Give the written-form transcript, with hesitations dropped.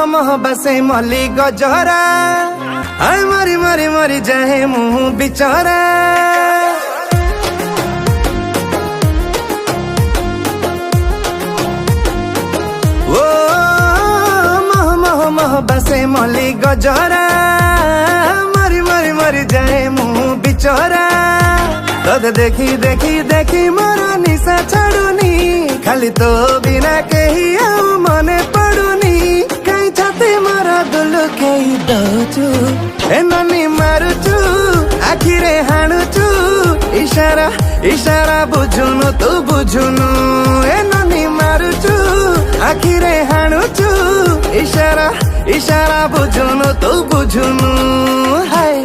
मह बसे मली गजरा आय मरी मरी मरी जाए मुँह बिचरा ओ मह मह मह बसे मली गजरा मरी मरी मरी जाए मुँह बिचरा तोते देखी देखी देखी मोर निशा छाड़ुनी खाली तो बिना कही आउ मने पड़ुनी कहीं छाती मोर दुलु कही दौचु ए ननी मारुचु आखिरे हाणुचु इशारा इशारा बुझुनु तू बुझुनु ए ननी मारुचु आखिरे हाणुचु इशारा इशारा बुझुनु तू बुझुनु हाय।